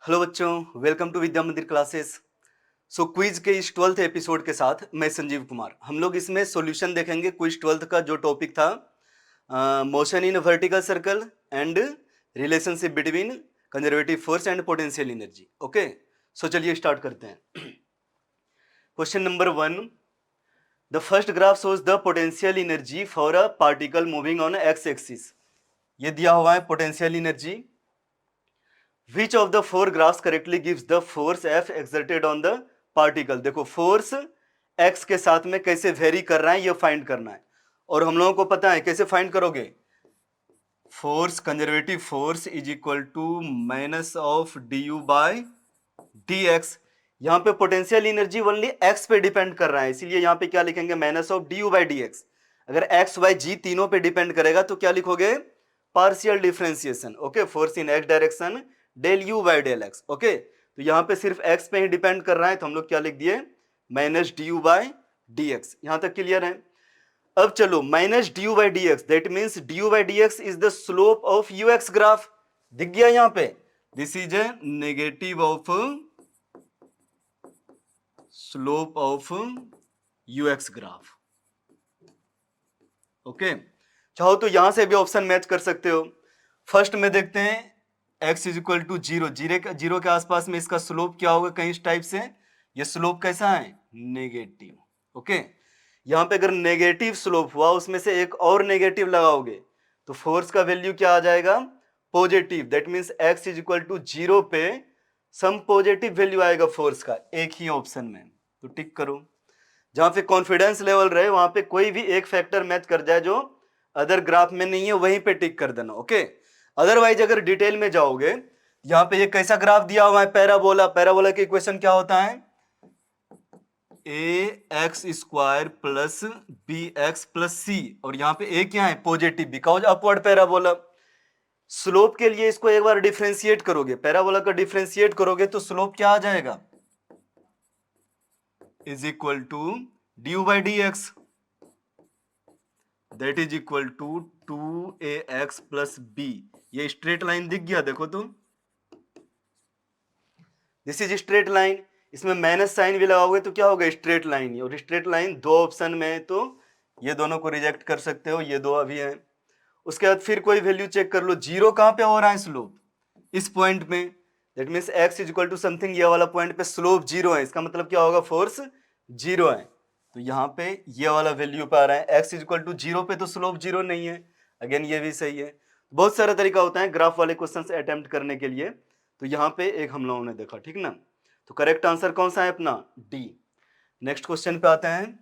Hello बच्चों, welcome to विद्या मंदिर classes. Quiz के इस 12th एपिसोड के साथ मैं संजीव कुमार। हम लोग इसमें सॉल्यूशन देखेंगे क्विज 12th का जो टॉपिक था motion in vertical circle and relationship between conservative force and potential energy. Okay, so चलिए स्टार्ट करते हैं। Question number 1, the first graph shows the potential energy for a particle moving on x axis. ये दिया हुआ है potential energy. Which of the four graphs correctly gives the force F exerted on the particle? देखो force x के साथ में कैसे very कर रहा है ये फाइंड करना है, और हम लोगों को पता है कैसे फाइंड करोगे। Force, conservative force is equal to minus of d you by D x. यहाँ पे पोटेंशियल एनर्जी ओनली x पे डिपेंड कर रहा है, इसीलिए यहाँ पे क्या लिखेंगे, minus of d you by D x. अगर x y g तीनों पे डिपेंड करेगा तो क्या लिखोगे, partial differentiation. Okay, force in x direction del u by del x. Okay, तो यहाँ पे सिर्फ x पे ही डिपेंड कर रहा है तो हम लोग क्या लिख दिए, minus D you by D x. यहां तक क्लियर है। अब चलो, minus D you by D x, that means D you by D x is the slope of you x graph. दिख गया यहाँ पे, this is a negative of slope of you x graph. Okay, चाहो तो यहां से भी option match कर सकते हो। फर्स्ट में देखते हैं, x is equal to zero, zero के आसपास में इसका स्लोप क्या होगा, कहीं इस टाइप से। ये स्लोप कैसा है, नेगेटिव। ओके, यहां पे अगर नेगेटिव स्लोप हुआ उसमें से एक और नेगेटिव लगाओगे तो फोर्स का वैल्यू क्या आ जाएगा, positive. That means x is equal to zero पे सम पॉजिटिव वैल्यू आएगा फोर्स का, एक ही ऑप्शन में, तो टिक करो। जहां पे कॉन्फिडेंस लेवल रहे वहां पे कोई भी एक फैक्टर मैच कर जाए जो अदर ग्राफ में नहीं है, वहीं पे टिक कर देना। ओके, अदरवाइज अगर डिटेल में जाओगे, यहां पे ये कैसा ग्राफ दिया हुआ है, पैराबोला। पैराबोला की इक्वेशन क्या होता है, a x square plus b x plus c, और यहां पे ए क्या है, positive, because upward parabola. Slope के लिए इसको एक बार डिफरेंशिएट करोगे, पैराबोला का डिफरेंशिएट करोगे तो स्लोप क्या आ जाएगा, is equal to d you by D x, that is equal to 2ax plus b. ये स्ट्रेट लाइन दिख गया, देखो तो, दिस इज स्ट्रेट लाइन। इसमें माइनस साइन भी लगाओगे तो क्या होगा, स्ट्रेट लाइन। और स्ट्रेट लाइन दो ऑप्शन में है तो ये दोनों को रिजेक्ट कर सकते हो, ये दो अभी हैं। उसके बाद फिर कोई वैल्यू चेक कर लो, जीरो कहां पे हो रहा है स्लोप, इस पॉइंट में। That means x is equal to something, ये वाला पॉइंट पे स्लोप जीरो है, इसका मतलब क्या होगा, फोर्स जीरो है। तो यहाँ पे ये वाला वैल्यू पे आ रहा है, x is equal to zero पे तो स्लोप जीरो नहीं है। अगेन ये भी सही है। बहुत सारा तरीका होता है ग्राफ वाले क्वेश्चन अटेम्प्ट करने के लिए, तो यहाँ पे एक हम लोगों ने देखा, ठीक ना। तो करेक्ट आंसर कौन सा है अपना, डी। नेक्स्ट क्वेश्चन पे आते हैं।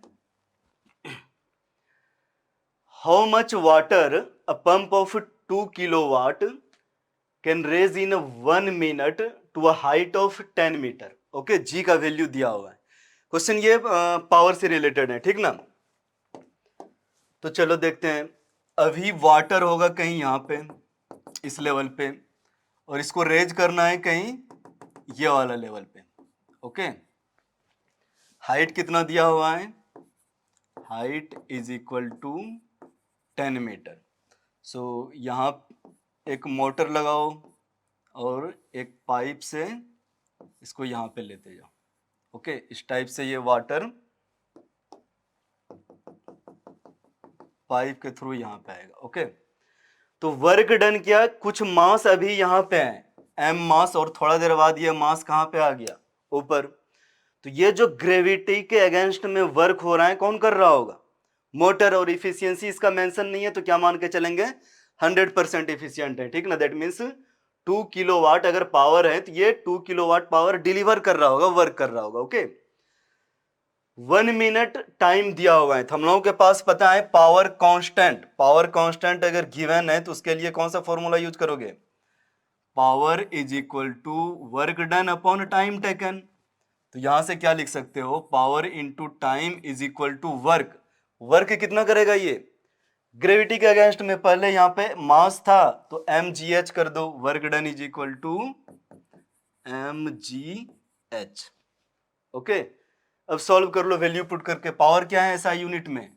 How much water a pump of 2 kilowatt can raise in 1 minute to a height of 10 metre. Okay, g का वैल्यू दिया हुआ है। क्वेश्चन ये पावर से रिलेटेड है, ठीक ना। तो चलो देखते हैं, अभी वाटर होगा कहीं यहाँ पे इस लेवल पे, और इसको रेज करना है कहीं ये वाला लेवल पे। ओके, हाइट कितना दिया हुआ है, height is equal to 10 metre. So यहाँ एक मोटर लगाओ और एक पाइप से इसको यहाँ पे लेते जाओ। ओके, इस टाइप से ये वाटर पाइप के थ्रू यहाँ पे आएगा। ओके, तो वर्क डन किया, कुछ मास अभी यहाँ पे है, m मास, और थोड़ा देर बाद ये मास कहाँ पे आ गया, ऊपर। तो ये जो ग्रेविटी के अगेंस्ट में वर्क हो रहा है, कौन कर रहा होगा, मोटर। और इफिशियंसी इसका मेंशन नहीं है तो क्या मान के चलेंगे, 100% इफिशियंट है, ठीक ना। दैट मीन्स 2 किलोवाट अगर पावर है तो ये 2 किलोवाट पावर डिलीवर कर रहा होगा, वर्क कर रहा होगा। ओके, 1 मिनट टाइम दिया हुआ है, तो हम लोगों के पास पता है पावर कांस्टेंट। पावर कांस्टेंट अगर गिवन है तो उसके लिए कौन सा फॉर्मूला यूज करोगे, power is equal to work done upon time taken. तो यहां से क्या लिख सकते हो, power into time is equal to work. Work कितना करेगा ये, ग्रेविटी के अगेंस्ट में, पहले यहां पे मास था तो mgh कर दो, work done is equal to mgh। Okay, अब सॉल्व कर लो वैल्यू पुट करके। पावर क्या है ऐसा यूनिट में,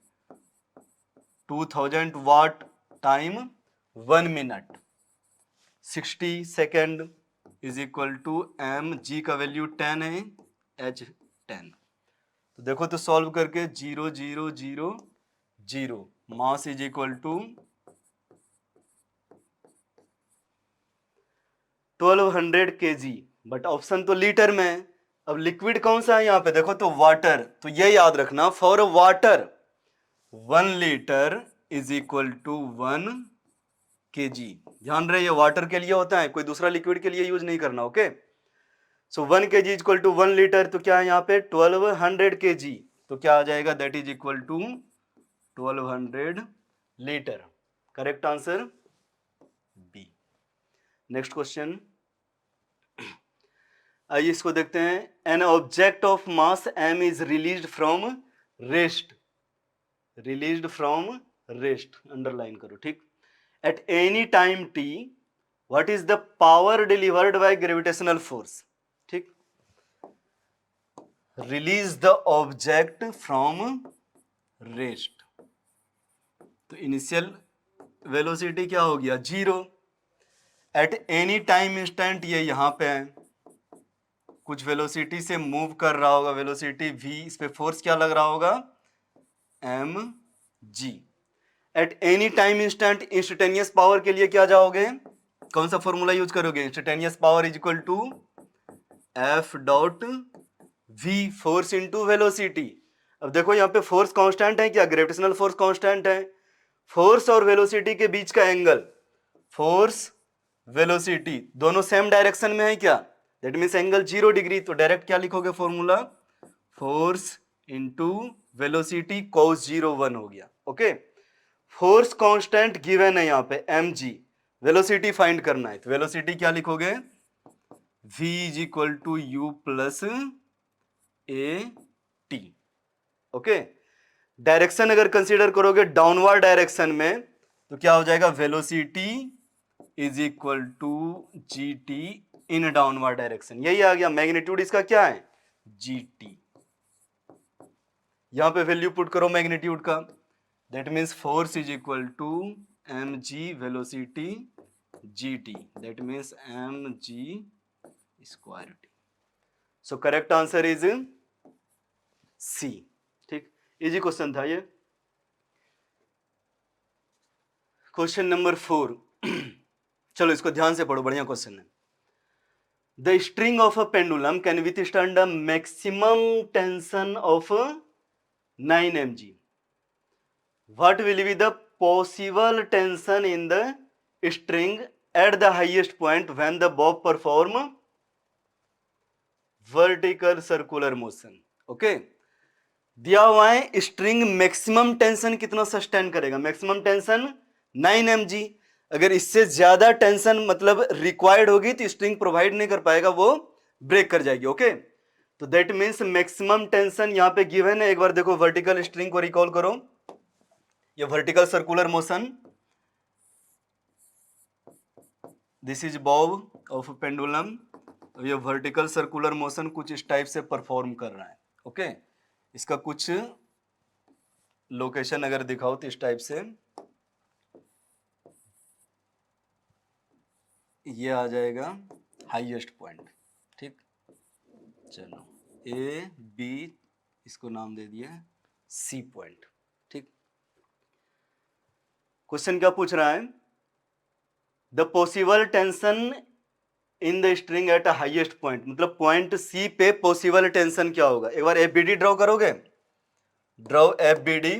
2000 watt time 1 minute 60 second. Is equal to m g का वैल्यू 10 है, एच 10। तो देखो तो सॉल्व करके 0 0 0 0 mass is equal to 1200 kg, but option तो लीटर में है। अब लिक्विड कौन सा है यहाँ पे, देखो तो वाटर। तो ये याद रखना, for water 1 litre is equal to 1 kg। ध्यान रहे ये वाटर के लिए होता है, कोई दूसरा लिक्विड के लिए यूज नहीं करना। Okay, so 1 kg equal to 1 litre. तो क्या है यहाँ पे 1200 kg। तो क्या आ जाएगा, that is equal to 1200 litre. Correct answer b. Next question, आइए इसको देखते हैं। An object of mass m is released from rest, released from rest, underline करो, ठीक। At any time t what is the power delivered by gravitational force, ठीक। Release the object from rest, तो initial velocity क्या हो गया, 0। At any time instant, ये यहां पे है, कुछ वेलोसिटी से मूव कर रहा होगा, वेलोसिटी v, इस पे फोर्स क्या लग रहा होगा, m g. At any time instant, instantaneous power के लिए क्या जाओगे, कौन सा फॉर्मूला यूज करोगे, instantaneous power is equal to f dot v, force into velocity. अब देखो यहाँ पे फोर्स कांस्टेंट है क्या, ग्रेविटेशनल फोर्स कांस्टेंट है। फोर्स और वेलोसिटी के बीच का एंगल, फोर्स वेलोसिटी दोनों सेम डायरेक्शन में है क्या, दैट मीन्स एंगल 0 डिग्री। तो डायरेक्ट क्या लिखोगे formula, force into velocity cos 0 1 हो गया। ओके, फोर्स कांस्टेंट गिवन है यहाँ पे mg, वेलोसिटी फाइंड करना है, तो वेलोसिटी क्या लिखोगे, v is equal to you plus A t. Okay, direction अगर कंसीडर करोगे डाउनवर्ड डायरेक्शन में, तो क्या हो जाएगा, velocity is equal to g t in downward direction. यही आ गया, मैग्नीट्यूड इसका क्या है, जी टी। यहां पे वैल्यू पुट करो मैग्नीट्यूड का, that means force is equal to m g velocity g t, that means m g square t. So correct answer is c, ठीक। इजी क्वेश्चन था ये। क्वेश्चन नंबर 4 चलो इसको ध्यान से पढ़ो, बढ़िया क्वेश्चन है। The string of a pendulum can withstand a maximum tension of 9 mg. What will be the possible tension in the string at the highest point when the bob perform vertical circular motion? Okay, दिया हुआ है string maximum tension कितना sustain करेगा, maximum tension 9 mg। अगर इससे ज्यादा tension मतलब required होगी तो स्ट्रिंग प्रोवाइड नहीं कर पाएगा, वो ब्रेक कर जाएगी। ओके, तो दैट मीन्स मैक्सिमम टेंशन यहाँ पे गिवन है। एक बार देखो वर्टिकल स्ट्रिंग को रिकॉल करो, ये vertical circular motion, this is Bob of pendulum. ये वर्टिकल सर्कुलर मोशन कुछ इस टाइप से परफॉर्म कर रहा है। ओके, इसका कुछ लोकेशन अगर दिखाओ तो इस टाइप से ये आ जाएगा हाईएस्ट पॉइंट, ठीक। चलो ए बी, इसको नाम दे दिया सी पॉइंट, ठीक। क्वेश्चन क्या पूछ रहा है, the possible tension in the string at highest point, मतलब पॉइंट सी पे पॉसिबल टेंशन क्या होगा। एक बार एफ बी डी ड्रॉ करोगे, ड्रॉ एफ बी डी।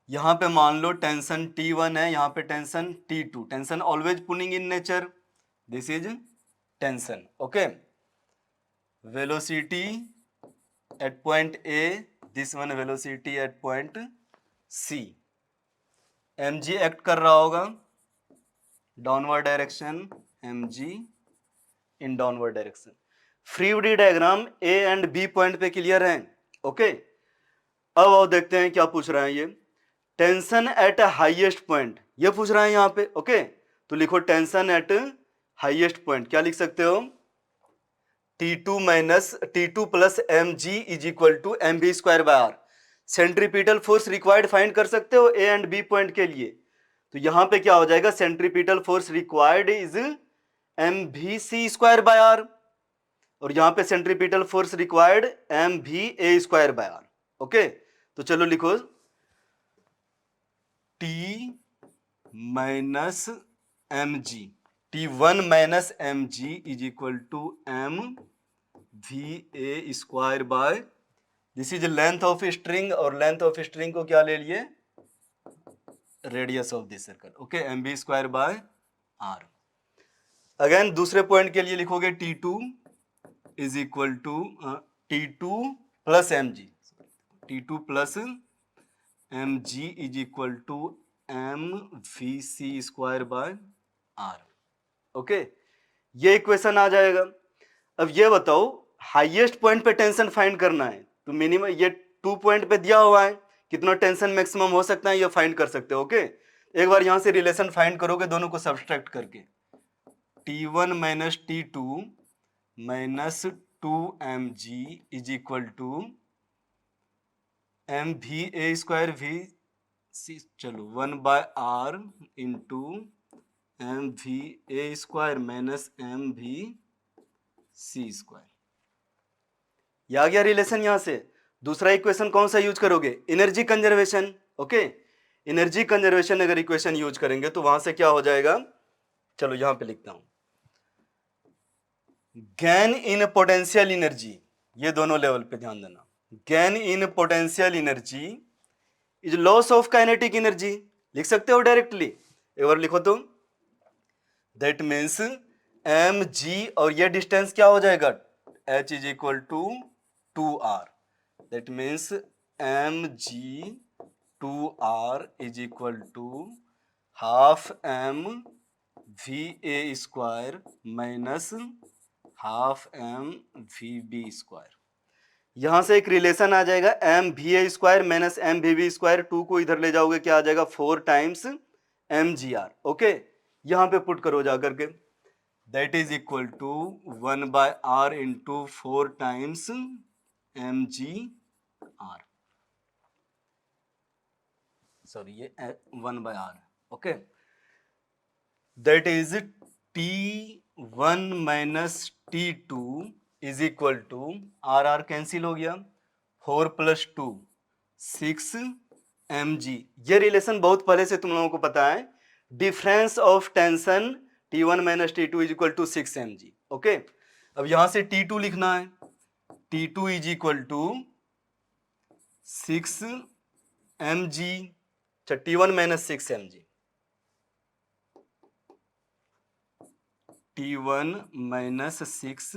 यहां पे मान लो टेंशन T1 है, यहां पे tension T2। Tension always pulling in nature, this is tension. Okay, velocity at point a, this one velocity at point c. mg act कर रहा होगा downward direction, mg in downward direction. Free body diagram a and b point पे clear है। Okay, अब आओ देखते हैं क्या पूछ रहा है ये, टेंशन एट हाईएस्ट पॉइंट, ये पूछ रहा है यहां पे। ओके, तो लिखो टेंशन एट हाईएस्ट पॉइंट, क्या लिख सकते हो, T2 plus mg is equal to mv square by r. Centripetal force required find कर सकते हो ए एंड बी पॉइंट के लिए। तो यहां पे क्या हो जाएगा, centripetal force required is mvc²/r, और यहां पे centripetal force required mva²/r। Okay, तो चलो लिखो T minus mg, T1 minus mg is equal to mva²/, this is length of string, और लेंथ ऑफ स्ट्रिंग को क्या ले लिए, radius of this circle. Okay, mv²/r। Again दूसरे पॉइंट के लिए लिखोगे T2 is equal to T2 plus mg, T2 plus mg is equal to mvc²/r। Okay, ये इक्वेशन आ जाएगा। अब ये बताओ, हाईएस्ट पॉइंट पे टेंशन फाइंड करना है, तो मिनिमम ये 2 पॉइंट पे दिया हुआ है, कितना टेंशन मैक्सिमम हो सकता है ये फाइंड कर सकते हो। ओके, एक बार यहां से रिलेशन फाइंड करोगे दोनों को सब्सट्रैक्ट करके, T1 minus T2 minus 2mg is equal to mva²v, चलो 1/r into mva² minus mvc²। ये आ गया रिलेशन। यहां से दूसरा इक्वेशन कौन सा यूज करोगे, energy conservation. Okay, energy conservation अगर इक्वेशन यूज करेंगे तो वहां से क्या हो जाएगा, चलो यहां पे लिखता हूं, गेन इन पोटेंशियल एनर्जी, ये दोनों लेवल पे ध्यान देना, gain in potential energy is loss of kinetic energy, लिख सकते हो डायरेक्टली, एक बार लिखो तो, दैट मीन्स mg, और ये डिस्टेंस क्या हो जाएगा, h is equal to 2r, that means mg 2r is equal to half mva² minus half mvb²। यहां से एक रिलेशन आ जाएगा, mva² माइनस mvb², 2 को इधर ले जाओगे क्या आ जाएगा, 4 टाइम्स mgr। ओके, यहां पे पुट करो जाकर के, that is equal to 1/r into 4 times mgr, sorry ये 1/r। Okay, that is T1 minus T2 is equal to, r cancel हो गया, 4 प्लस 2 6 mg। ये रिलेशन बहुत पहले से तुम लोगों को पता है, difference of tension T1 minus T2 is equal to 6 mg। Okay, अब यहां से T2 लिखना है, T2 is equal to 6 mg, T1 minus 6 mg, T1 minus 6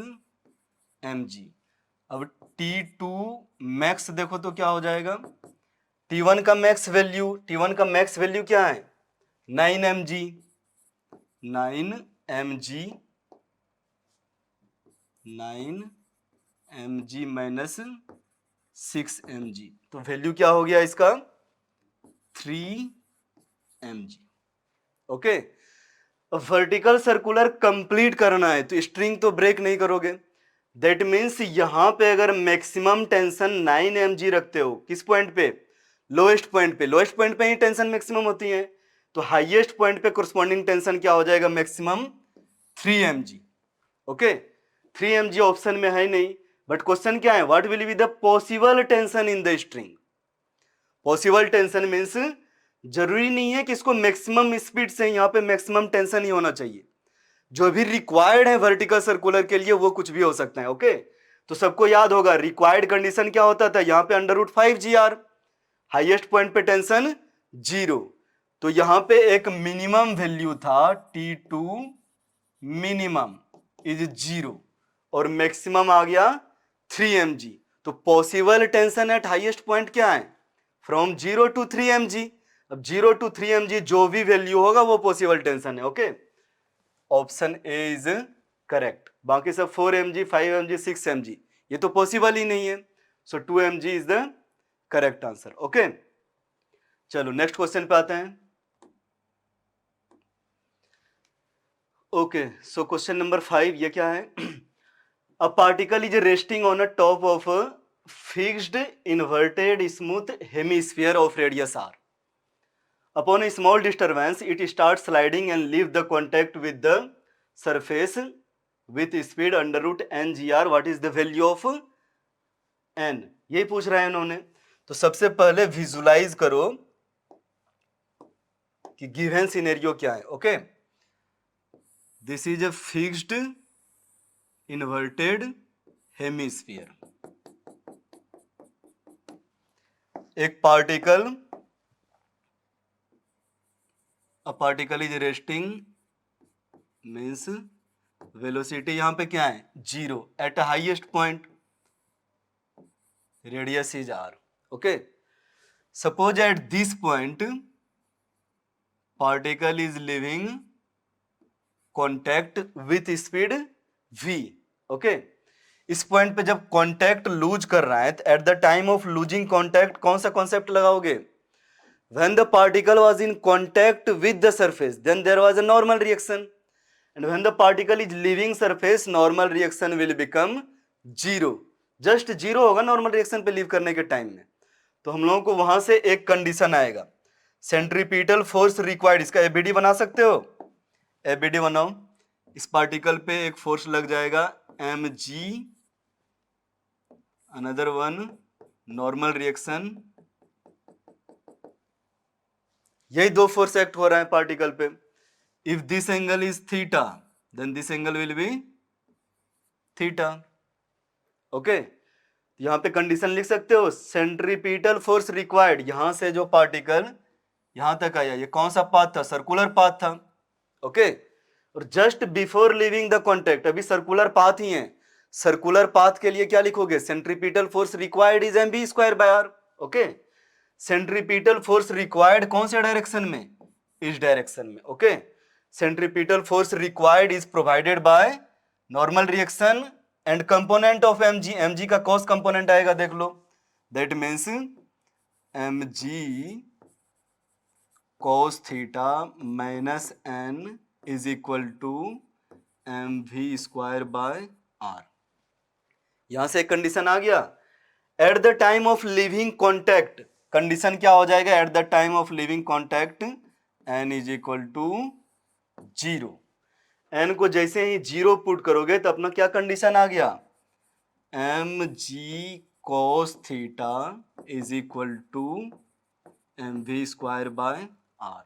mg। अब T2 मैक्स देखो तो क्या हो जाएगा, T1 का मैक्स वैल्यू, T1 का मैक्स वैल्यू क्या है, 9 mg, 9 mg, 9 mg minus 6 mg, तो वैल्यू क्या हो गया इसका, 3 mg। Okay, vertical circular complete करना है तो स्ट्रिंग तो ब्रेक नहीं करोगे, दैट मीन्स यहां पे अगर मैक्सिमम टेंशन 9 mg रखते हो, किस पॉइंट पे, लोएस्ट पॉइंट पे, लोएस्ट पॉइंट पे ही टेंशन मैक्सिमम होती है, तो हाईएस्ट पॉइंट पे कोरस्पॉन्डिंग टेंशन क्या हो जाएगा, maximum 3 mg। Okay, 3 mg option में है नहीं, बट क्वेश्चन क्या है, what will be the possible tension in the string. Possible tension means जरूरी नहीं है कि इसको मैक्सिमम स्पीड से, यहां पे मैक्सिमम टेंशन ही होना चाहिए, जो भी रिक्वायर्ड है वर्टिकल सर्कुलर के लिए वो कुछ भी हो सकता है। ओके, तो सबको याद होगा रिक्वायर्ड कंडीशन क्या होता था, यहां पे √5gr, हाईएस्ट पॉइंट पे टेंशन 0, तो यहां पे एक मिनिमम वैल्यू था T2 मिनिमम इज 0 और मैक्सिमम आ गया 3 mg, तो possible tension eight highest point क्या है, फ्रॉम 0 to 3 mg। अब 0 to 3 mg जो भी वैल्यू होगा वो पॉसिबल टेंशन है। Okay, option A is correct, बाकी सब 4 mg 5 mg 6 mg ये तो पॉसिबल ही नहीं है, सो 2 mg is the correct answer. Okay, चलो नेक्स्ट क्वेश्चन पे आते हैं। ओके, सो क्वेश्चन नंबर 5 ये क्या है, अ particle is resting on a top of a fixed inverted smooth hemisphere of radius r, upon a small disturbance it starts sliding and leave the contact with the surface with speed under root n g r, what is the value of n, यही पूछ रहे हैं उन्होंने। तो सबसे पहले visualise करो कि गिवन सिनेरियो क्या है। Okay, this is a fixed inverted hemisphere, एक particle, a particle is resting means velocity यहां पे क्या है, zero, at highest point, radius is r. Okay, suppose at this point particle is leaving contact with speed v। Okay, इस point पे जब contact lose कर रहा है, at the time of losing contact कौन सा कॉन्सेप्ट लगाओगे, when the particle was in contact with the surface then there was a normal reaction, and when the particle is leaving surface normal reaction will become zero, just zero होगा normal reaction पे leave करने के time में। तो हम लोगों को वहां से एक कंडीशन आएगा, सेंट्रीपिटल फोर्स रिक्वायर्ड, इसका एबीडी बना सकते हो, एबीडी बनाओ, इस पार्टिकल पे एक फोर्स लग जाएगा m g, another one normal reaction, यही दो फोर्स एक्ट हो रहा है पार्टिकल पे। If this angle is theta then this angle will be theta. Okay, यहां पे कंडीशन लिख सकते हो, सेंट्रीपिटल फोर्स रिक्वायर्ड, यहां से जो पार्टिकल यहां तक आया, ये कौन सा पाथ था, सर्कुलर पाथ था। ओके, और just before leaving the contact, अभी सर्कुलर पाथ ही है, सर्कुलर पाथ के लिए क्या लिखोगे, centripetal force required is m v square by r. Okay, centripetal force required कौन से डायरेक्शन में, इस डायरेक्शन में। Okay, centripetal force required is provided by normal reaction and component of mg, mg का कॉस कंपोनेंट आएगा, देख लो, that means mg cos theta minus n is equal to mv square by r। यहां से एक condition आ गया, at the time of leaving contact, condition क्या हो जाएगा, at the time of leaving contact n is equal to zero. n को जैसे ही जीरो पुट करोगे तो अपना क्या कंडीशन आ गया, m g cos theta is equal to M we square by r.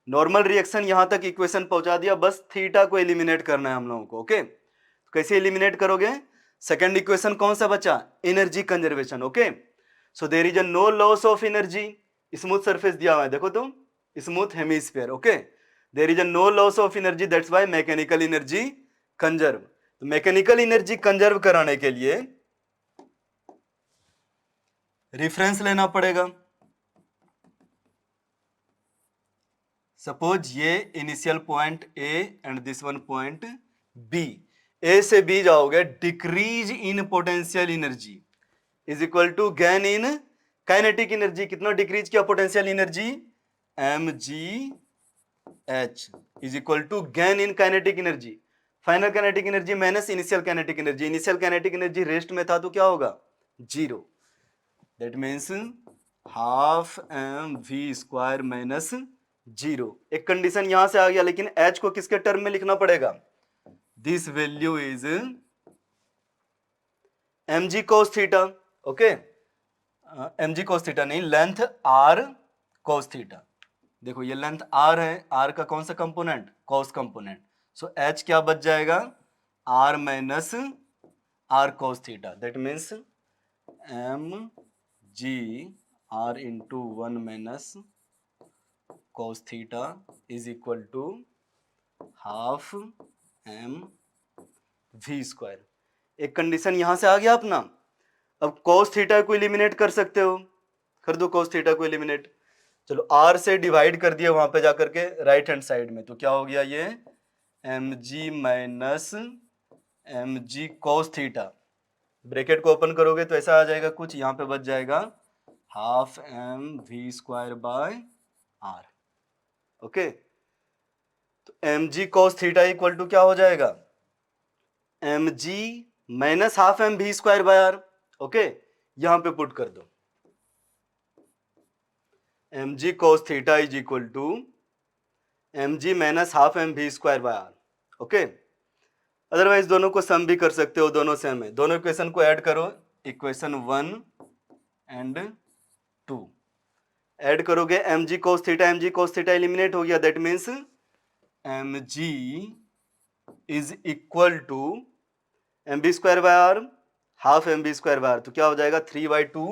Normal reaction यहां तक इक्वेशन पहुंचा दिया, बस थीटा को एलिमिनेट करना है हम लोगों को। ओके, तो कैसे एलिमिनेट करोगे, सेकंड इक्वेशन कौन सा बचा, energy conservation. Okay, so there is a no loss of energy, smooth surface दिया हुआ है, देखो तुम, smooth hemisphere. Okay, there is a no loss of energy, that's why mechanical energy conserve. तो मैकेनिकल एनर्जी कंजर्व कराने के लिए reference लेना पड़ेगा। सपोज ये initial point a and this one point b, a से बी जाओगे, decrease in potential energy is equal to gain in kinetic energy, कितना डिक्रीज किया potential energy, m ji H is equal to gain in kinetic energy, final kinetic energy minus initial kinetic energy, initial kinetic energy rest में था तो क्या होगा, zero, that means half M we square minus zero. एक condition यहां से आ गया, लेकिन एच को किसके टर्म में लिखना पड़ेगा, this value is m g cos theta. Okay, m g cos theta नहीं, लेंथ आर कोस थीटा, देखो ये लेंथ आर है, आर का कौन सा component, cos component, so h क्या बच जाएगा, r minus r cos theta, that means m g r into one minus cos theta is equal to half M we square. एक कंडीशन यहां से आ गया अपना। अब cos थीटा को एलिमिनेट कर सकते हो, कर दो cos थीटा को एलिमिनेट, चलो r से डिवाइड कर दिया वहां पे जाकर के राइट हैंड साइड में, तो क्या हो गया ये m g minus m g cos theta, bracket को ओपन करोगे तो ऐसा आ जाएगा कुछ, यहां पे बच जाएगा half M we square by r. Okay, तो m g cos theta equal to क्या हो जाएगा, m g minus half M we square by r. Okay, यहां पे पुट कर दो, m g cos theta is equal to m g minus half M we square by r. Okay, otherwise दोनों को सम भी कर सकते हो, दोनों सेम है। दोनों इक्वेशन को ऐड करो, इक्वेशन 1 एंड 2 ऐड करोगे, mg cos थीटा एलिमिनेट हो गया, that means mg is equal to mv square by r, half mv square by r, तो क्या हो जाएगा 3/2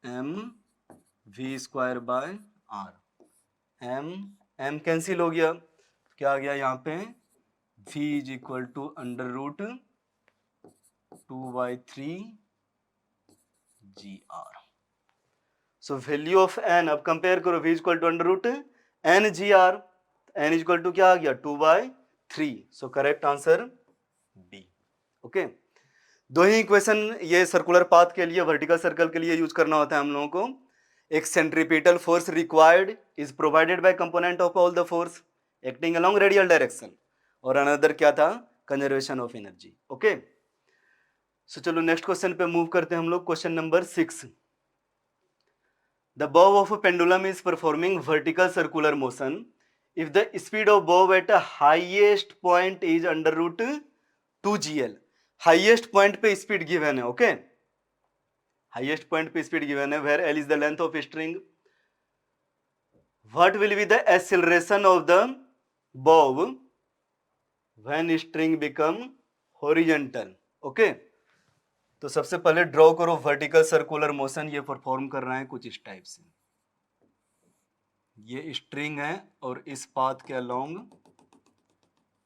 mv square by r. m cancel हो गया, क्या आ गया यहाँ पे, v is equal to under root 2/3 gr। So value of n, अब कंपेयर करो, v equal to under root n gr, n equal to क्या आ गया 2/3। So correct answer B. Okay, दो ही इक्वेशन ये सर्कुलर पाथ के लिए, वर्टिकल सर्कल के लिए यूज करना होता है हम लोगों को। एक centripetal force required is provided bye component of all the force acting along radial direction, और अनदर क्या था, कंजर्वेशन ऑफ एनर्जी। ओके, सो चलो नेक्स्ट क्वेश्चन पे मूव करते हैं हम लोग। Question number 6, the bob of a pendulum is performing vertical circular motion if the speed of bob at a highest point is under root 2 gl। Highest point पे speed given है, okay, highest point पे speed given है, where L is the length of string, what will be the acceleration of the bob when string become horizontal. Okay, तो सबसे पहले draw करो vertical circular motion, ये perform कर रहा है कुछ इस टाइप से, ये स्ट्रिंग है और इस पाथ के अलोंग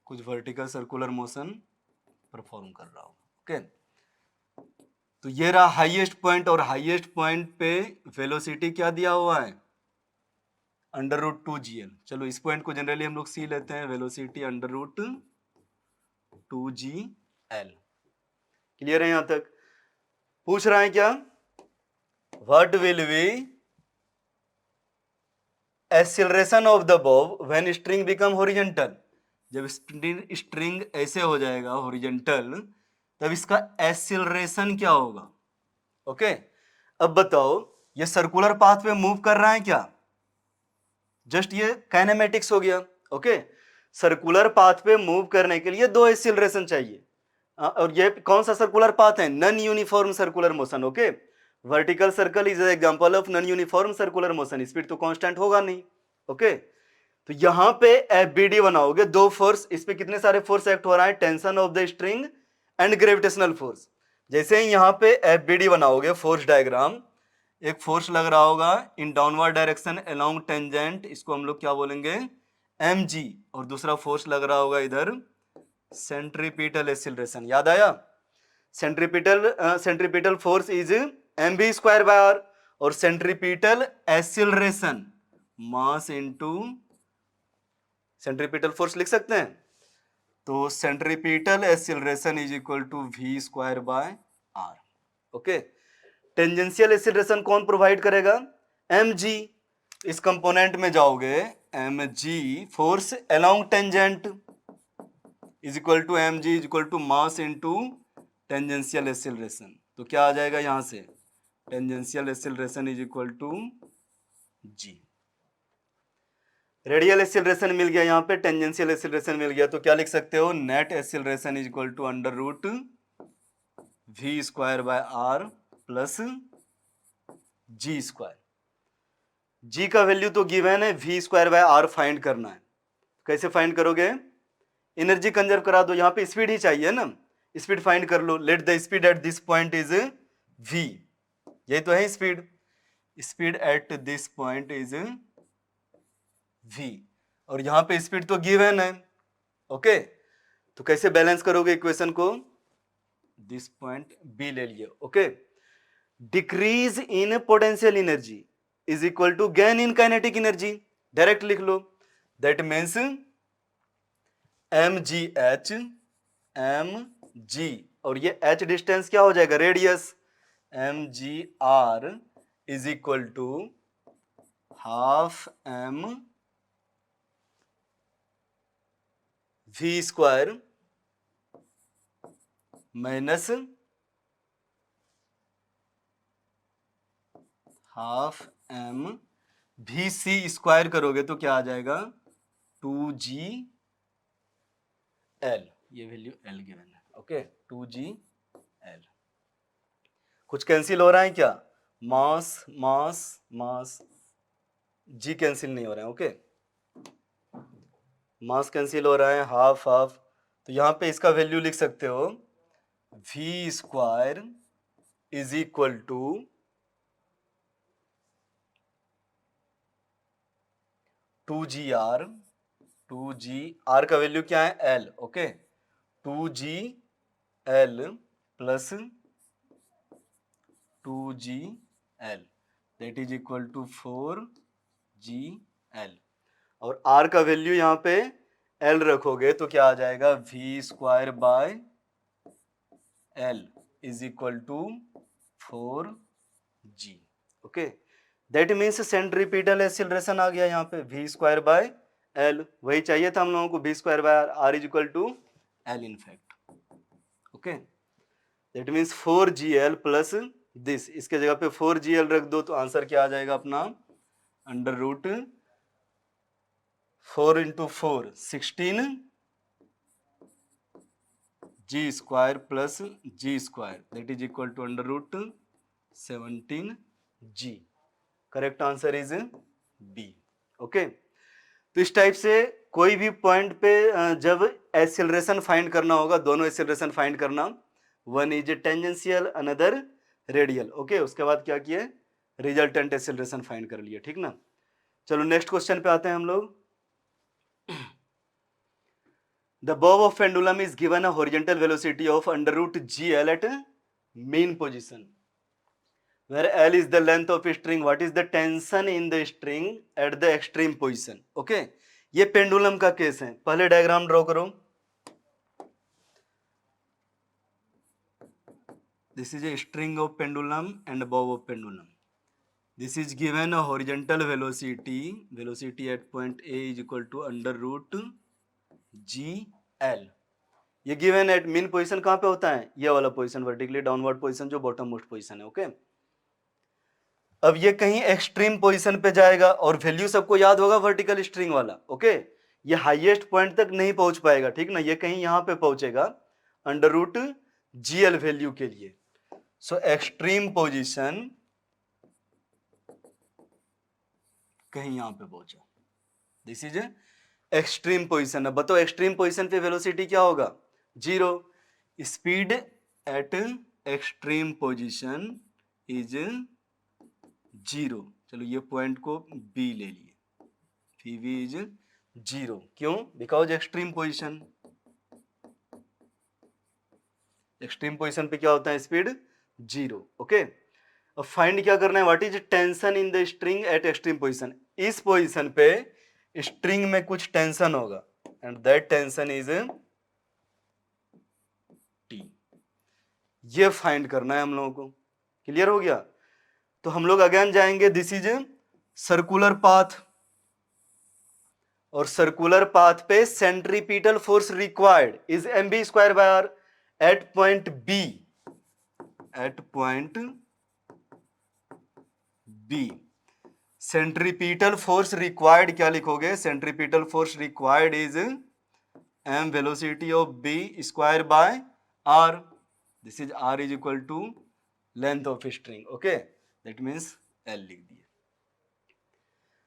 कुछ वर्टिकल सर्कुलर मोशन परफॉर्म कर रहा हूं। ओके, तो ये रहा हाईएस्ट पॉइंट, और हाईएस्ट पॉइंट पे वेलोसिटी क्या दिया हुआ है, अंडर रूट 2 gl। चलो इस पॉइंट को जनरली हम लोग सी लेते हैं, velocity under root 2 gl। Clear है यहां तक? पूछ रहा है क्या, what will be acceleration of the bob when string become horizontal. जब स्ट्रिंग ऐसे हो जाएगा हॉरिजॉन्टल, तब इसका एक्सेलरेशन क्या होगा। ओके, अब बताओ, ये सर्कुलर पाथ पे मूव कर रहा है क्या, जस्ट ये काइनेमेटिक्स हो गया। ओके, सर्कुलर पाथ पे मूव करने के लिए दो एक्सेलरेशन चाहिए, और ये कौन सा सर्कुलर पाथ है, non uniform circular motion. Okay, vertical circle is example of non uniform circular motion, speed तो कांस्टेंट होगा नहीं। ओके, तो यहां पे एफबीडी बनाओगे, दो फोर्स, इस पे कितने सारे फोर्स एक्ट हो रहा है, tension of the string and gravitational force. जैसे ही यहां पे एफबीडी बनाओगे, फोर्स डायग्राम, एक फोर्स लग रहा होगा इन डाउनवर्ड डायरेक्शन अलोंग टेंजेंट, इसको हम लोग क्या बोलेंगे, mg, और दूसरा फोर्स लग रहा होगा इधर सेंट्रीपिटल एक्सीलरेशन। याद आया, centripetal force is mv square by r, और centripetal acceleration mass into centripetal force लिख सकते हैं, तो centripetal acceleration is equal to v square by r. Okay, tangential acceleration कौन प्रोवाइड करेगा, mg। इस कंपोनेंट में जाओगे, mg force along tangent is equal to mg is equal to mass into tangential acceleration, तो क्या आ जाएगा यहां से, tangential acceleration is equal to g। Radial acceleration मिल गया, यहां पे टेंजेंशियल एक्सीलरेशन मिल गया, तो क्या लिख सकते हो, net acceleration is equal to under root v square by r plus g square. G का वैल्यू तो गिवन है, v square by r find करना है। कैसे फाइंड करोगे, एनर्जी कंजर्व करा दो, यहां पे स्पीड ही चाहिए ना, स्पीड फाइंड कर लो। Let the speed at this point is v, यही तो है speed, speed at this point is v, और यहां पे स्पीड तो गिवन है। ओके, तो कैसे बैलेंस करोगे इक्वेशन को, दिस पॉइंट b ले लिया। Okay, decrease in potential energy is equal to gain in kinetic energy, direct लिख लो, दैट मीन्स mg और ये h डिस्टेंस क्या हो जाएगा, radius, mgr is equal to half m v square minus half m vc square करोगे तो क्या आ जाएगा, 2g एल, ये वैल्यू एल गिवन है, ओके 2GL। कुछ कैंसिल हो रहा है क्या? मास मास मास, जी कैंसिल नहीं हो रहा है, ओके मास कैंसिल हो रहा है, हाफ हाफ, तो यहाँ पे इसका वैल्यू लिख सकते हो v square is equal to 2GR, 2GR का वैल्यू क्या है? L, okay 2GL plus 2GL that is equal to 4GL, और R का वैल्यू यहाँ पे L रखोगे तो क्या आ जाएगा? v square by L is equal to 4G, okay that means centripetal acceleration आ गया यहाँ पे v स्क्वायर बाय L, वही चाहिए था हम लोगों को, v square by R is equal to L in fact, okay that means 4GL plus this, इसके जगह पे 4GL रख दो तो आंसर क्या आ जाएगा अपना? Under root 4 into 4 16 G square plus G square that is equal to under root 17G, correct answer is B, okay तो इस टाइप से कोई भी पॉइंट पे जब एक्सेलरेशन फाइंड करना होगा, दोनों एक्सेलरेशन फाइंड करना, one is tangential another radial, okay उसके बाद क्या किए? रिजल्टेंट एक्सेलरेशन फाइंड कर लिए, ठीक ना। चलो नेक्स्ट क्वेश्चन पे आते हैं हम लोग। The bob of pendulum is given a horizontal velocity of under root GL at mean position, where L is the length of string. What is the tension in the string at the extreme position? Okay, ये pendulum का case है। पहले diagram draw करो। This is a string of pendulum and bob of pendulum. This is given a horizontal velocity at point A is equal to under root GL. ये given at mean position कहां पे होता है? ये वाला position, vertically downward position जो bottom most position है, okay अब ये कहीं एक्सट्रीम पोजीशन पे जाएगा और वैल्यू सबको याद होगा वर्टिकल स्ट्रिंग वाला, ओके ये हाईएस्ट पॉइंट तक नहीं पहुंच पाएगा, ठीक ना, ये कहीं यहां पे पहुंचेगा अंडर रूट GL वैल्यू के लिए। सो एक्सट्रीम पोजीशन कहीं यहां पे पहुंचा, दिस इज एक्सट्रीम पोजीशन। अब बताओ एक्सट्रीम पोजीशन पे वेलोसिटी क्या होगा? 0। Speed at extreme position is 0। चलो ये पॉइंट को B ले लिए, PV इज 0, क्यों? Because extreme position, extreme position पे क्या होता है? स्पीड 0, ओके अब फाइंड क्या करना है? What is tension in the string eight extreme position. इस पोजीशन पे स्ट्रिंग में कुछ टेंशन होगा and that tension is T, ये फाइंड करना है हम लोगों को। क्लियर हो गया? तो हम लोग अगेन जाएंगे, दिस इज सर्कुलर पाथ, और सर्कुलर पाथ पे centripetal force required is mv square by r at point B, at point B। Centripetal force required क्या लिखोगे? Centripetal force required is m velocity of B square by r, this is r is equal to length of string, okay that means L लिख दिए।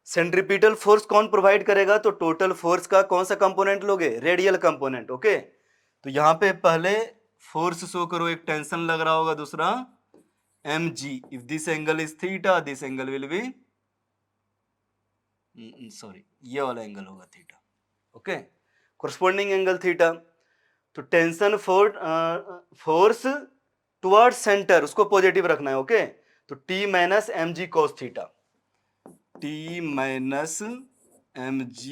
Centripetal force कौन provide करेगा? तो total force का कौन सा कंपोनेंट लोगे? रेडियल कंपोनेंट, ओके तो यहां पे पहले फोर्स शो करो, एक टेंशन लग रहा होगा, दूसरा mg, if this angle is theta this angle will be sorry ये वाला एंगल होगा theta, okay corresponding angle theta. तो टेंशन फोर्स टुवर्ड सेंटर उसको पॉजिटिव रखना है, ओके तो T minus mg cos theta, T minus mg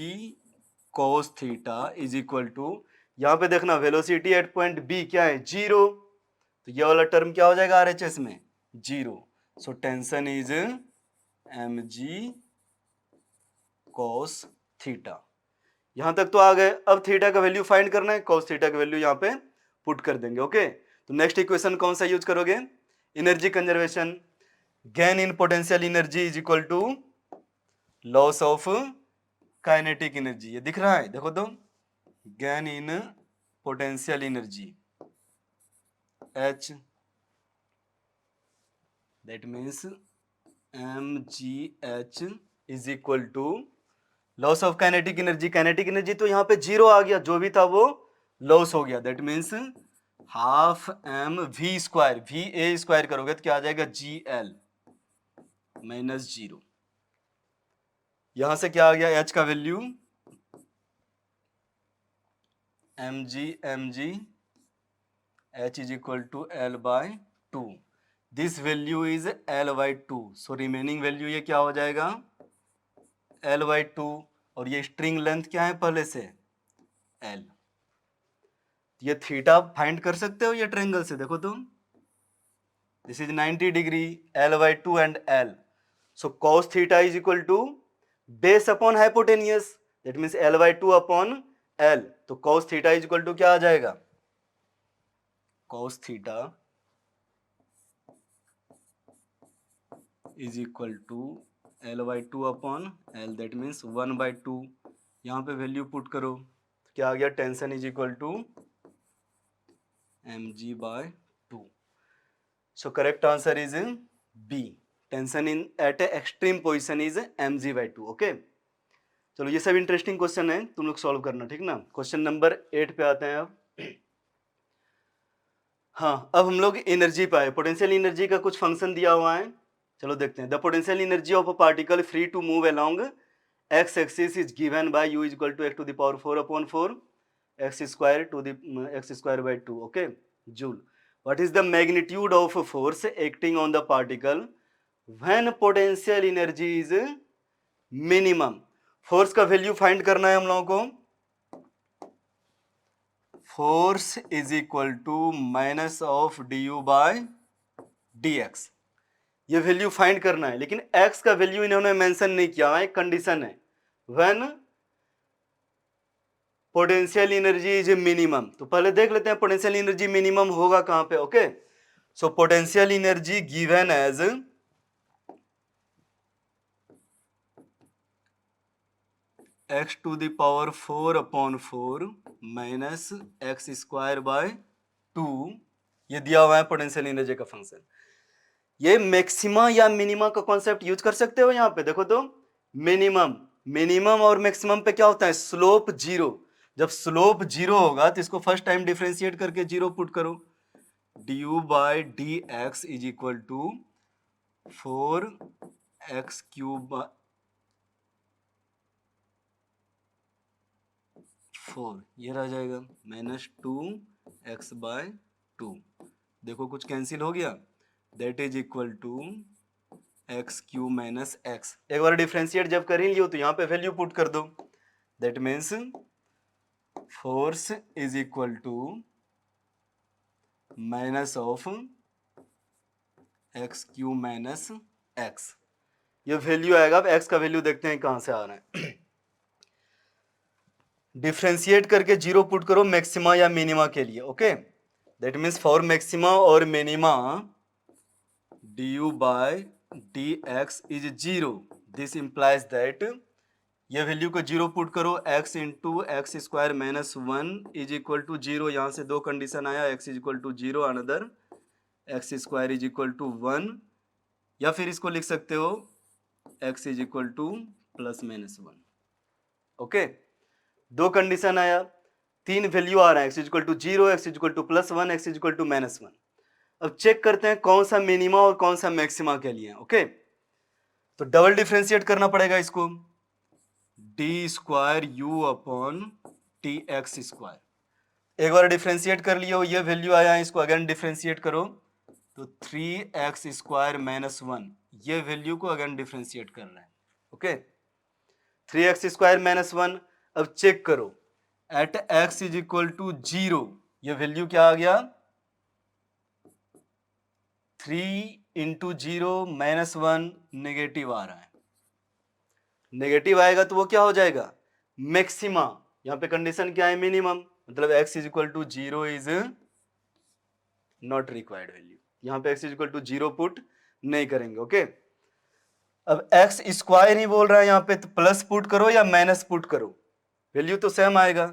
cos theta is equal to, यहां पे देखना वेलोसिटी एट पॉइंट B क्या है? 0, तो ये वाला टर्म क्या हो जाएगा RHS में? 0। So tension is mg cos theta. यहां तक तो आ गए। अब थीटा का वैल्यू फाइंड करना है, cos थीटा का वैल्यू यहां पे पुट कर देंगे, ओके तो नेक्स्ट इक्वेशन कौन सा यूज करोगे? Energy conservation, gain in potential energy is equal to loss of kinetic energy, ये दिख रहा है देखो तो, gain in potential energy H, that means mgh is equal to loss of kinetic energy. Kinetic energy तो यहाँ पे जीरो आ गया, जो भी था वो लॉस हो गया। That means half M we square, V A square करोगे तो क्या आ जाएगा, जी एल माइनस जीरो। यहां से क्या आ गया, एच का value M ji H is equal to L by two. This value is L by two, so remaining value ये क्या हो जाएगा, एल बाई टू। और ये स्ट्रिंग लेंथ क्या है पहले से, एल। ये थीटा फाइंड कर सकते हो ये ट्रायंगल से, देखो तुम, this is 90 degree, l by two and l. So cos theta is equal to base upon hypotenuse, that means l by two upon l. तो cos theta is equal to क्या आ जाएगा, cos theta is equal to l by two upon l, that means 1/2। यहाँ पे value put करो तो क्या आ गया, tension is equal to mg by two. So correct answer is B, tension in at extreme position is mg by two. Okay, चलो ये सब इंटरेस्टिंग क्वेश्चन है, तुम लोग सॉल्व करना, ठीक ना। क्वेश्चन नंबर 8 पे आते हैं अब। हाँ, अब हम लोग एनर्जी पे आए। पोटेंशियल एनर्जी का कुछ फंक्शन दिया हुआ है, चलो देखते हैं। The potential energy of a particle free to move along X axis is given by u equal to x to the power 4 upon 4 x square to the x square by 2, okay, joule. What is the magnitude of force acting on the particle when potential energy is minimum. Force का वैल्यू find करना है हम लोगों को। Force is equal to minus of d u by d x, ये value find करना है। लेकिन x का वैल्यू इन्होंने मेंशन नहीं किया है, कंडीशन है when potential energy is minimum. तो पहले देख लेते हैं पोटेंशियल एनर्जी मिनिमम होगा कहां पे। Okay, so potential energy given as x to the power 4 upon 4 minus X square by 2, ये दिया हुआ है पोटेंशियल एनर्जी का फंक्शन। ये मैक्सिमा या मिनिमा का कॉन्सेप्ट यूज कर सकते हो यहाँ पे, देखो तो मिनिमम और मैक्सिमम पे क्या होता है, स्लोप जीरो। जब स्लोप जीरो होगा तो इसको फर्स्ट टाइम डिफरेंशिएट करके जीरो पुट करो, D you by D x is equal to 4x cube 4, ये रह जाएगा माइनस 2x बाय 2। देखो कुछ कैंसिल हो गया, that is equal to X cube minus X. एक बार डिफरेंशिएट जब कर ही लियो तो यहाँ पे वैल्यू पुट कर दो, that means force is equal to minus of X cube minus X. ये वैल्यू आएगा। अब एक्स का वैल्यू देखते हैं कहां से आ रहा है। डिफरेंशिएट करके जीरो पुट करो मैक्सिमा या मिनिमा के लिए। Okay, that means for maxima और minima d u by d x is zero. This implies that, ये वैल्यू को जीरो पुट करो, x into x square minus 1 is equal to zero. यहाँ से दो कंडीशन आया, x is equal to zero, another x square is equal to 1, या फिर इसको लिख सकते हो x is equal to plus minus 1। Okay, दो कंडीशन आया, तीन वैल्यू आ रहा है, x is equal to zero, x is equal to plus 1, x is equal to minus 1। अब चेक करते हैं कौन सा मिनिमा और कौन सा मैक्सिमा के लिए। ओके, तो डबल डिफरेंशिएट करना पड़ेगा इसको, D square you upon T x square. एक बार डिफरेंशिएट कर लियो, ये वैल्यू आया है, इसको अगेन डिफरेंशिएट करो तो 3x स्क्वायर माइनस 1, ये वैल्यू को अगेन डिफरेंशिएट कर रहे हैं। Okay, 3x square minus 1। अब चेक करो at x is equal to zero, ये वैल्यू क्या आ गया, 3 इंटू जीरो माइनस 1, नेगेटिव आ रहा है। नेगेटिव आएगा तो वो क्या हो जाएगा, मैक्सिमा। यहाँ पे कंडीशन क्या है, मिनिमम, मतलब x is equal to zero is not required value. यहाँ पे x is equal to zero put नहीं करेंगे। ओके, अब x स्क्वायर ही बोल रहा है यहाँ पे, तो प्लस पुट करो या माइनस पुट करो, वैल्यू तो सेम आएगा।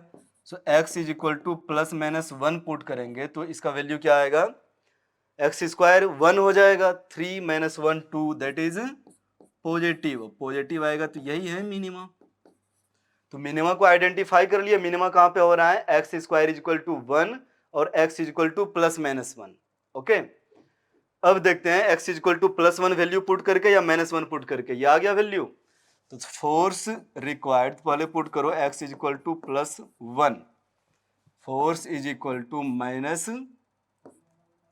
सो x is equal to plus minus 1 put करेंगे तो इसका वैल्यू क्या आएगा, एक्स स्क्वायर 1 हो जाएगा, 3 minus 1 2, that is positive. Positive आएगा तो यही है मिनिमा। तो मिनिमा को आइडेंटिफाई कर लिया। मिनिमा कहां पे हो रहा है, X square is equal to 1 और x is equal to plus minus 1। Okay, अब देखते हैं x is equal to plus 1 value put करके या माइनस 1 पुट करके। ये आ गया वैल्यू, तो फोर्स रिक्वायर्ड पहले पुट करो, x is equal to plus 1, force is equal to minus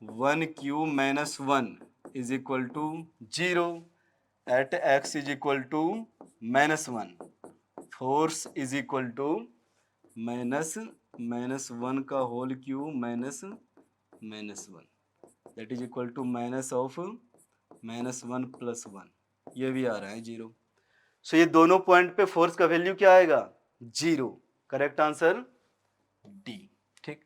1 cube minus 1 is equal to 0 at x is equal to minus 1, force is equal to minus 1 का whole cube minus 1, that is equal to minus of minus 1 plus 1, ये भी आ रहा है 0। सो ये दोनों point पे force का value क्या आएगा, 0। Correct answer D. ठीक,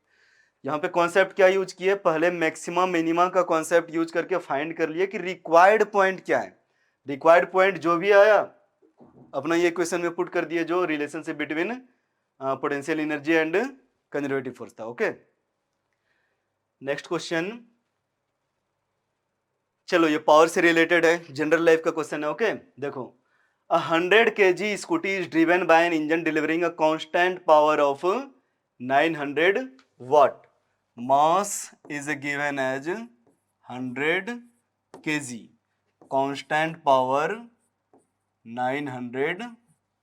यहाँ पे कॉन्सेप्ट क्या यूज किए, पहले मैक्सिमा मिनिमा का कॉन्सेप्ट यूज करके फाइंड कर लिए कि रिक्वायर्ड पॉइंट क्या है। रिक्वायर्ड पॉइंट जो भी आया अपना ये क्वेश्चन में पुट कर दिए, जो relationship between potential energy and conservative force था। ओके, नेक्स्ट क्वेश्चन, चलो ये पावर से रिलेटेड है, जनरल लाइफ का क्वेश्चन है। ओके, देखो, 100 kg Scooty is driven by an engine delivering a constant power of 900 watt. Mass is given as 100 kg, constant power 900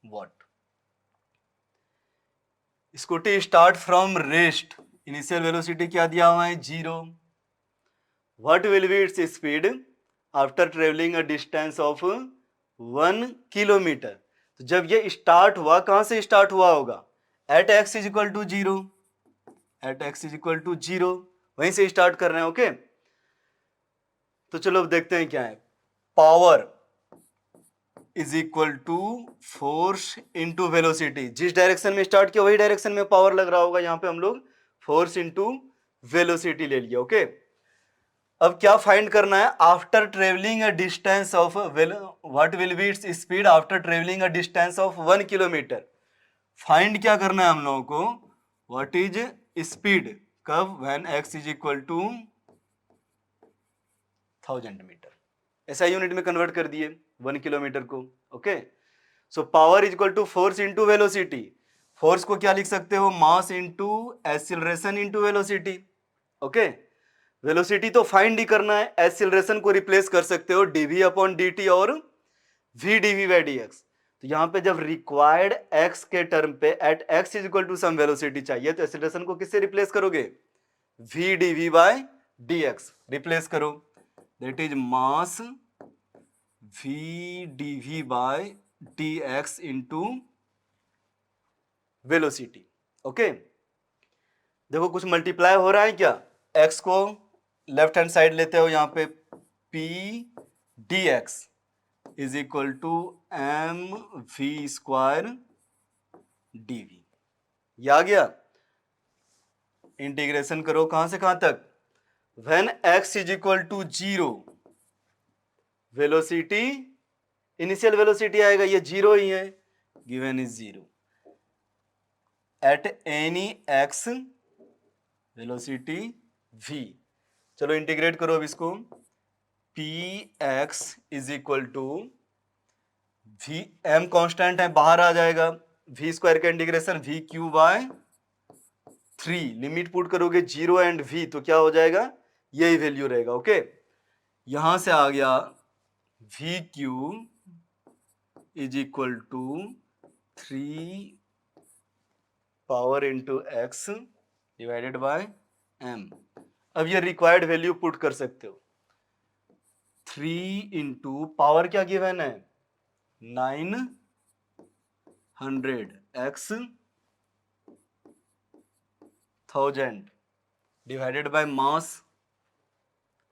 watt. Scooty start from rest, initial velocity क्या दिया हुआ है, 0। What will be its speed after travelling a distance of 1 kilometre. तो जब ये start हुआ, कहां से स्टार्ट हुआ होगा, at X is equal to 0, at X is equal to 0, वहीं से स्टार्ट कर रहे हैं। ओके, तो चलो अब देखते हैं क्या है, power is equal to force into velocity. जिस डायरेक्शन में स्टार्ट किया वही डायरेक्शन में पावर लग रहा होगा, यहां पे हम लोग फोर्स इंटू वेलोसिटी ले लिया। ओके, अब क्या फाइंड करना है, after travelling a distance of what will be its speed after travelling a distance of 1 kilometre. Find क्या करना है हम लोगों को, व्हाट इज स्पीड, कब, when x is equal to 1000 metre, ऐसा यूनिट में कन्वर्ट कर दिए 1 किलोमीटर को। Okay, so power is equal to force into velocity. Force को क्या लिख सकते हो, mass into acceleration into velocity. Okay, velocity तो फाइंड ही करना है, एक्सीलरेशन को रिप्लेस कर सकते हो dv अपॉन dt और v dv बाई dx। तो यहां पे जब रिक्वायर्ड x के टर्म पे at x is equal to some velocity चाहिए, तो एक्सीलरेशन को किससे रिप्लेस करोगे, v dv by dx replace करो, that is mass v dv by dx into velocity. Okay, देखो कुछ मल्टीप्लाई हो रहा है क्या, x को लेफ्ट हैंड साइड लेते हो, यहां पे p dx is equal to M we square dv, ये आ गया। इंटीग्रेशन करो कहां से कहां तक, when x is equal to 0, velocity initial velocity आएगा, ये 0 ही है, given is 0 at any x velocity v। चलो इंटीग्रेट करो अब इसको, P X is equal to V, M constant है बाहर आ जाएगा, वी स्क्वायर का integration V cube by 3, limit put करोगे 0 एंड v तो क्या हो जाएगा, यही वैल्यू रहेगा। ओके, यहां से आ गया V cube is equal to 3 power into X divided by m। अब ये रिक्वायर्ड वैल्यू पुट कर सकते हो, 3 इंटू पावर क्या गिवन है, 900 x 1000 divided by mass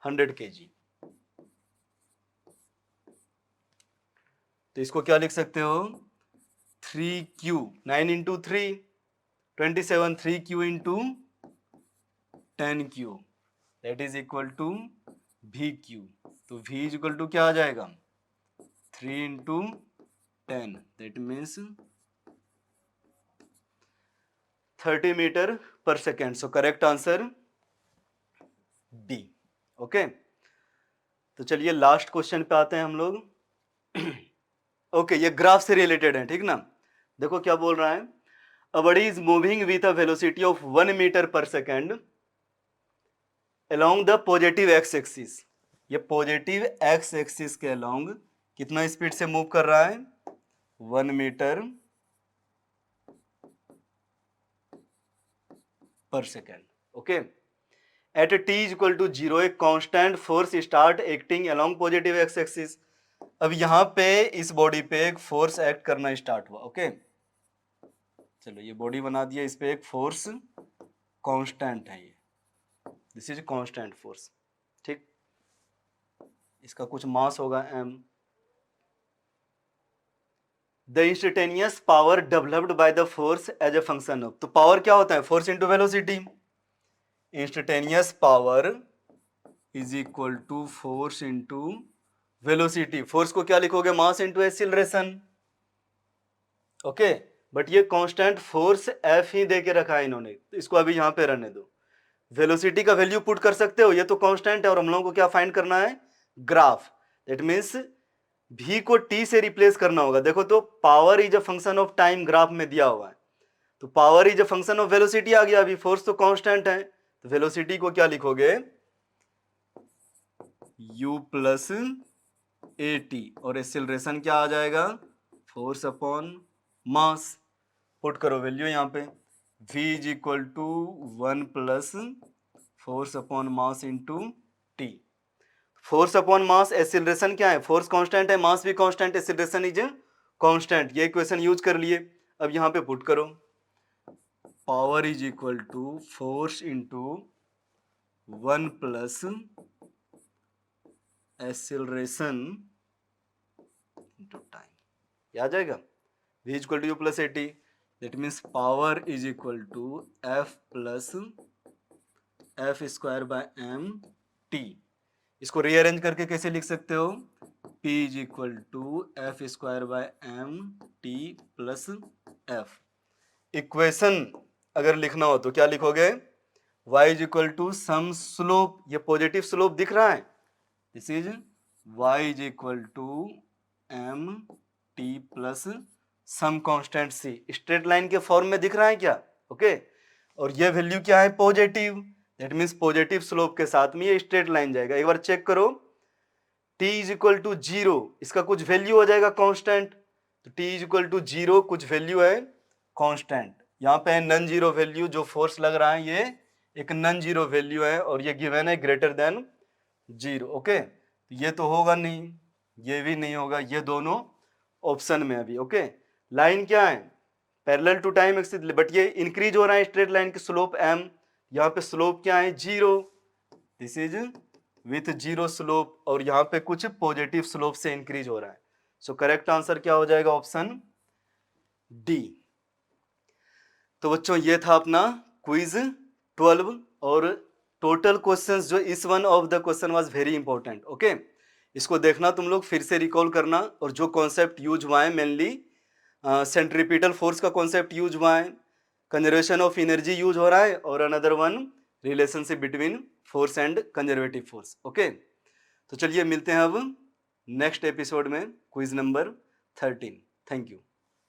100 kg। तो इसको क्या लिख सकते हो, 3q, 9 into 3 27, 3q into 10q that is equal to vq। तो v इज इक्वल टू क्या आ जाएगा, 3 into 10, that means 30 metre per second. So correct answer B. Okay, तो चलिए लास्ट क्वेश्चन पे आते हैं हम लोग। ओके, ये ग्राफ से रिलेटेड है, ठीक ना। देखो क्या बोल रहा है, a body is moving with a velocity of 1 metre per second along the positive x axis. ये पॉजिटिव एक्स एक्सिस के अलोंग कितना स्पीड से मूव कर रहा है, 1 metre per second. Okay, at t equal to 0 एक constant force start acting along positive x axis. अब यहां पे इस बॉडी पे एक फोर्स एक्ट करना स्टार्ट हुआ। ओके, चलो ये बॉडी बना दिया, इस पे एक फोर्स कांस्टेंट है, ये दिस इज कांस्टेंट फोर्स, ठीक। इसका कुछ मास होगा m। The instantaneous power developed by the force as a function of, तो पावर क्या होता है, force into velocity. Instantaneous power is equal to force into velocity. Force को क्या लिखोगे, mass into acceleration. Okay, but ये constant force F ही दे के रखा है इन्होंने, तो इसको अभी यहां पे रहने दो। वेलोसिटी का वैल्यू पुट कर सकते हो, ये तो कांस्टेंट है, और हम लोगों को क्या फाइंड करना है, ग्राफ। दैट मीन्स v को t से रिप्लेस करना होगा। देखो तो power is a function of time graph में दिया हुआ है, तो power is a function of velocity आ गया। अभी फोर्स तो कांस्टेंट है, तो वेलोसिटी को क्या लिखोगे, u प्लस ए टी, और एक्सीलरेशन क्या आ जाएगा, फोर्स अपॉन मास। पुट करो वैल्यू यहाँ पे, v is equal to 1 plus force upon mass into T. Force upon mass, acceleration क्या है, फोर्स कांस्टेंट है, मास भी कांस्टेंट, एक्सीलरेशन इज कांस्टेंट। ये इक्वेशन यूज कर लिए। अब यहां पे पुट करो, power is equal to force into 1 plus acceleration into time, ये आ जाएगा v equal to you plus A T. That means power is equal to f plus F square by M T. इसको rearrange करके कैसे लिख सकते हो, P is equal to F square by M T plus F. Equation अगर लिखना हो तो क्या लिखोगे, y is equal to some slope, ये पॉजिटिव स्लोप दिख रहा है, this is y is equal to M T plus some constant c। Straight line के फॉर्म में दिख रहा है क्या, ओके। और ये वैल्यू क्या है, positive, that means positive slope के साथ में ये स्ट्रेट लाइन जाएगा। एक बार चेक करो, t इज इक्वल टू 0, इसका कुछ वैल्यू हो जाएगा कांस्टेंट, तो t इज इक्वल टू 0 कुछ वैल्यू है कांस्टेंट। यहाँ पे नन जीरो वैल्यू, जो फोर्स लग रहा है ये एक नन जीरो वैल्यू है, और ये गिवन है ग्रेटर देन 0। ओके, ये तो होगा नहीं, ये भी नहीं होगा, ये दोनों ऑप्शन में अभी। ओके, लाइन क्या है, parallel to time axis, but ये इंक्रीज हो रहा है स्ट्रेट लाइन की स्लोप m। यहाँ पे स्लोप क्या है, 0, दिस इज विथ 0 स्लोप, और यहाँ पे कुछ पॉजिटिव स्लोप से इंक्रीज हो रहा है। सो करेक्ट आंसर क्या हो जाएगा, ऑप्शन डी। तो बच्चों ये था अपना क्विज 12, और टोटल क्वेश्चंस जो इस one of the question was very important. Okay, इसको देखना तुम लोग, फिर से रिकॉल करना, और जो कॉन्सेप्ट यूज हुआ है मेनली सेंट्रीपिटल फोर्स का कॉन्सेप्ट यूज हुआ है, कंजर्वेशन ऑफ एनर्जी यूज हो रहा है, और another one relationship between force and conservative force. Okay, तो चलिए मिलते हैं अब नेक्स्ट एपिसोड में, क्विज नंबर 13। Thank you.